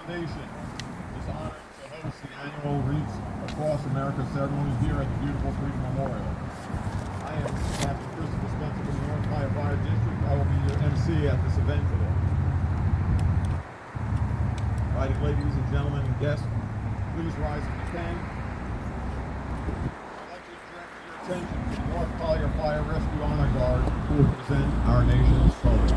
Foundation is honored to host the annual Wreaths Across America ceremony here at the beautiful Freedom Memorial. I am Captain Christopher Spencer from the North Ohio Fire District. I will be your MC at this event today. Right, ladies and gentlemen and guests, please rise if you can. I'd like to direct your attention to the North Collier Fire Rescue Honor Guard, who will present our nation's colors.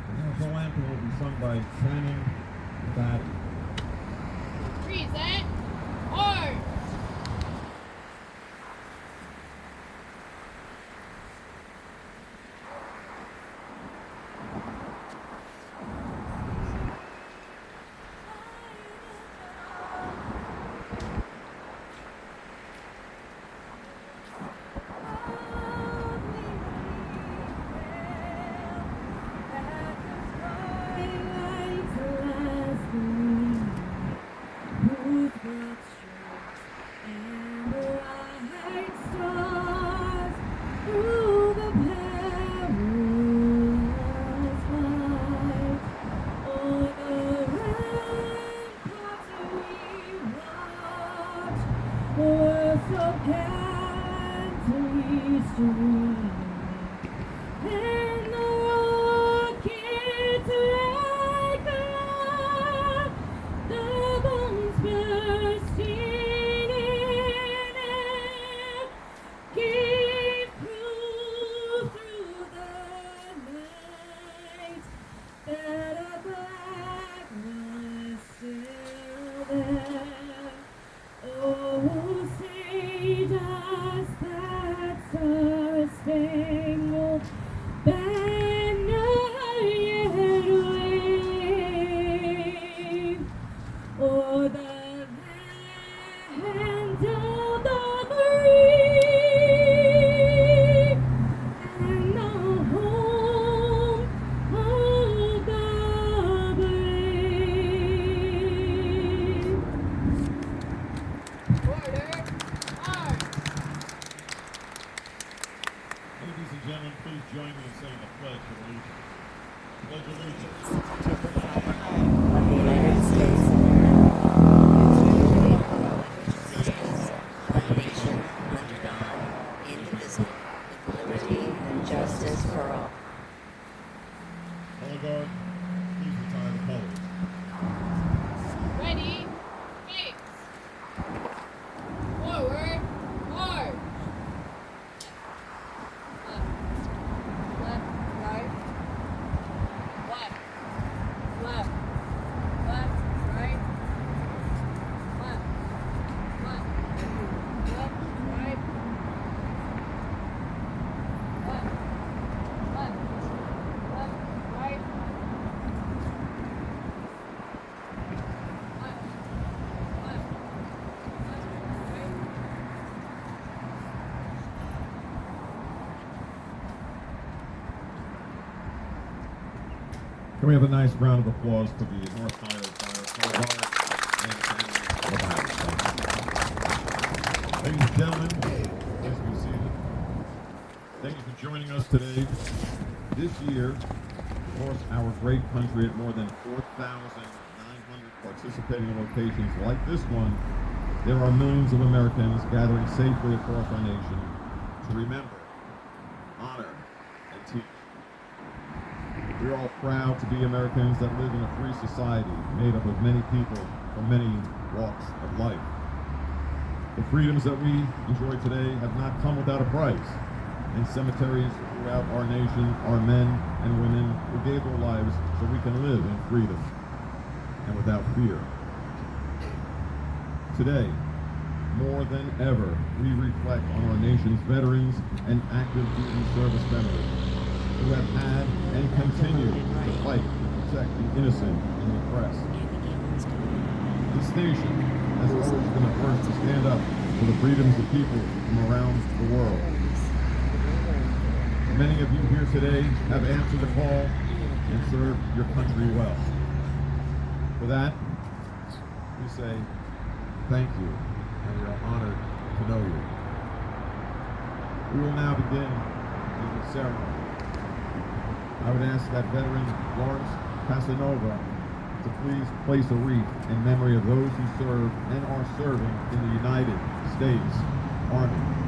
The national anthem will be sung by Channing Batty. Present Orange. Ladies and gentlemen, please join me in saying the Pledge of Allegiance. Pledge allegiance To the flag of the United States of America, and to the republic which stands one nation under God, indivisible, with liberty and justice for all. Color Guard, please retire the colors. Ready, face. Forward, march. Left, right. Left, left, left, right. Left, left, left, right. Left, left, left, right. Left, left, left, right. Can we have a nice round of applause for the North Ohio Fire Guard and the Battalion? Ladies and gentlemen, please be seated. Thank you for joining us today. This year, across our great country at more than 4,900 participating locations like this one, there are millions of Americans gathering safely across our nation to remember, honor, and teach. We are all proud to be Americans that live in a free society made up of many people from many walks of life. The freedoms that we enjoy today have not come without a price. In cemeteries throughout our nation are men and women who gave their lives so we can live in freedom and without fear. Today, more than ever, we reflect on our nation's veterans and active duty service members who have had and continue to fight to protect the innocent and the oppressed. This nation has always been the first to stand up for the freedoms of people from around the world. Many of you here today have answered the call and served your country well. For that, we say thank you, and we are honored to know you. We will now begin the ceremony. I would ask that veteran Lawrence Casanova to please place a wreath in memory of those who served and are serving in the United States Army.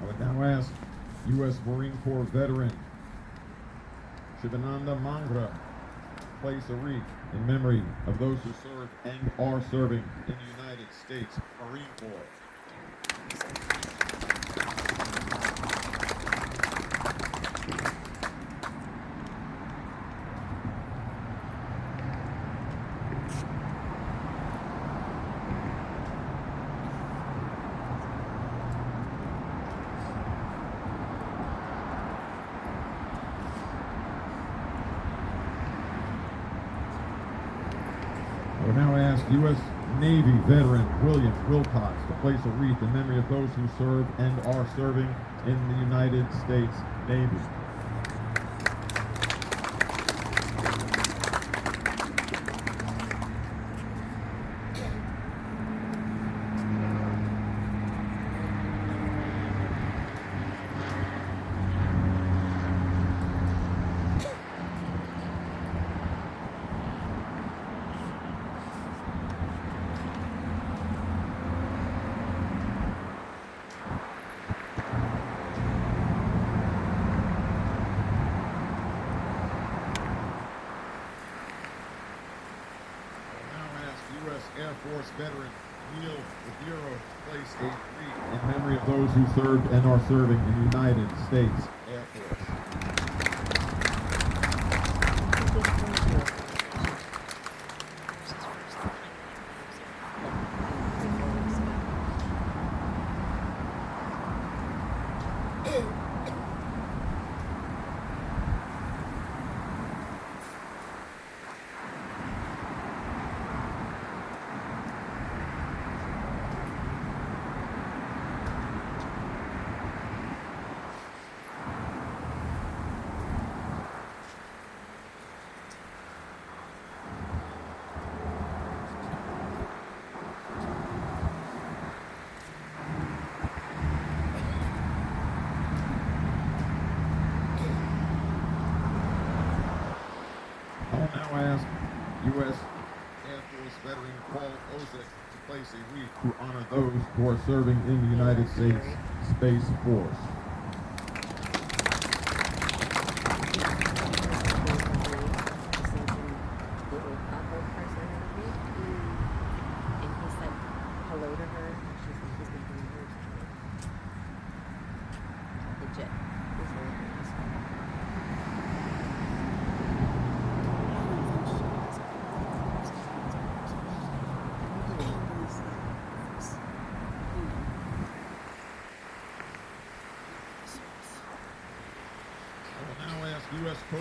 I would now ask U.S. Marine Corps veteran Shivananda Mangra to place a wreath in memory of those who served and are serving in the United States Marine Corps. I will now ask U.S. Navy veteran William Wilcox to place a wreath in memory of those who served and are serving in the United States Navy. U.S. Air Force veteran Neil Rivero to place a wreath in memory of those who served and are serving in the United States Air Force. I will now ask U.S. Air Force veteran Paul Ozek to place a wreath to honor those who are serving in the United States Space Force. Hello to her. She's been doing her. Legit.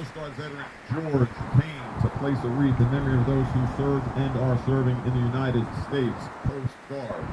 Coast Guard veteran George Payne to place a wreath in memory of those who served and are serving in the United States Coast Guard.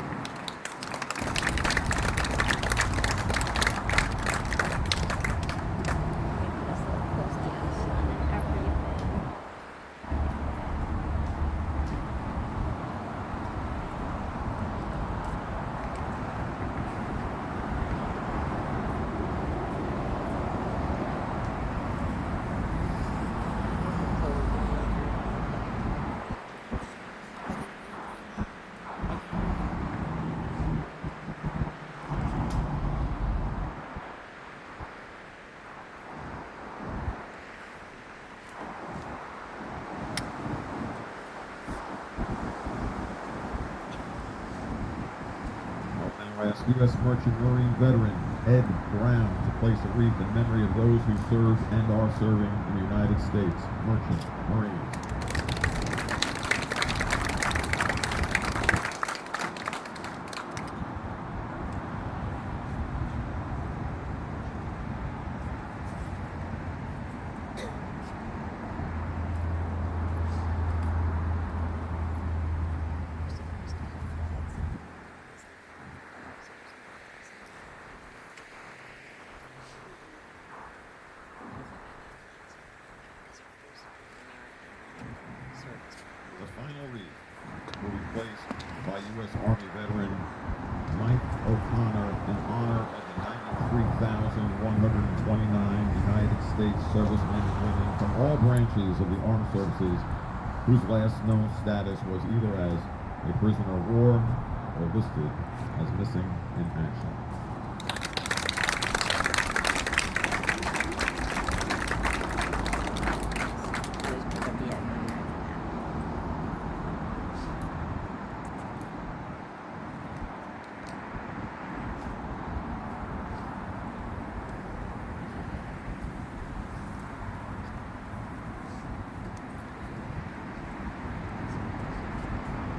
I ask U.S. Merchant Marine veteran Ed Brown to place a wreath in memory of those who served and are serving in the United States Merchant Marines. The final wreath will be placed by U.S. Army veteran Mike O'Connor in honor of the 93,129 United States servicemen and women from all branches of the armed services whose last known status was either as a prisoner of war or listed as missing in action.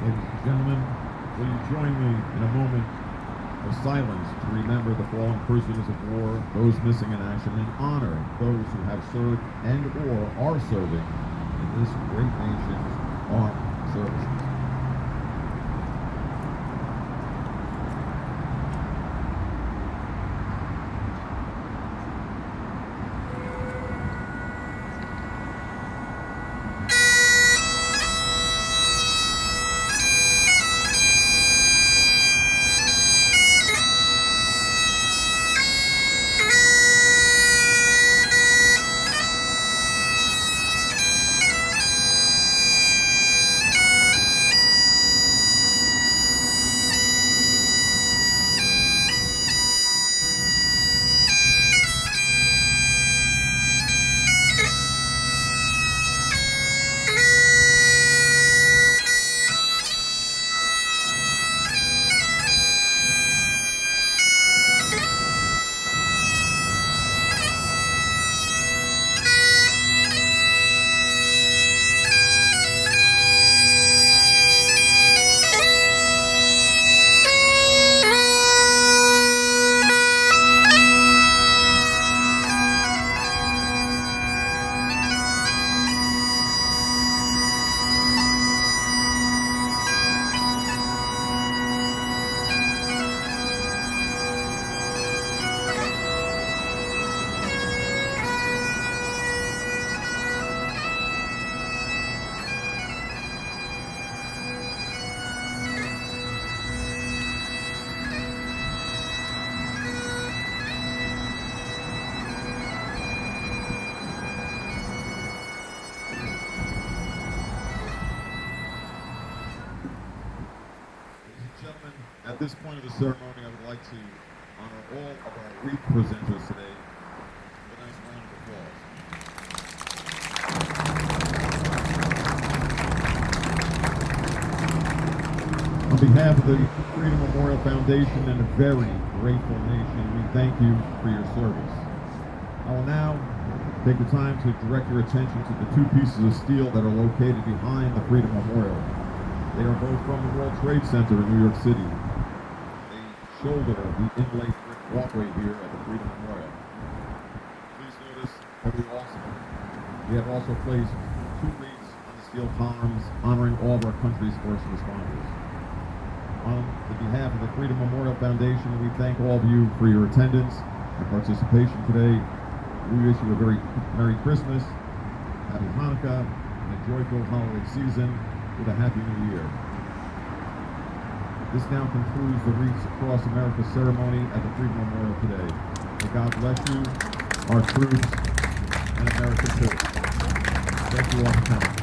Ladies and gentlemen, will you join me in a moment of silence to remember the fallen prisoners of war, those missing in action, and honor those who have served and or are serving in this great nation's armed services. At this point of the ceremony, I would like to honor all of our wreath presenters today with a nice round of applause. On behalf of the Freedom Memorial Foundation and a very grateful nation, we thank you for your service. I will now take the time to direct your attention to the two pieces of steel that are located behind the Freedom Memorial. They are both from the World Trade Center in New York City. Shoulder the inlaid brick walkway here at the Freedom Memorial. Please notice how we also We have also placed 2 wreaths on the steel columns honoring all of our country's first responders. On the behalf of the Freedom Memorial Foundation, we thank all of you for your attendance and participation today. We wish you a very Merry Christmas, Happy Hanukkah, and a joyful holiday season with a Happy New Year. This now concludes the Wreaths Across America ceremony at the Freedom Memorial today. May God bless you, our troops, and America too. Thank you all for coming.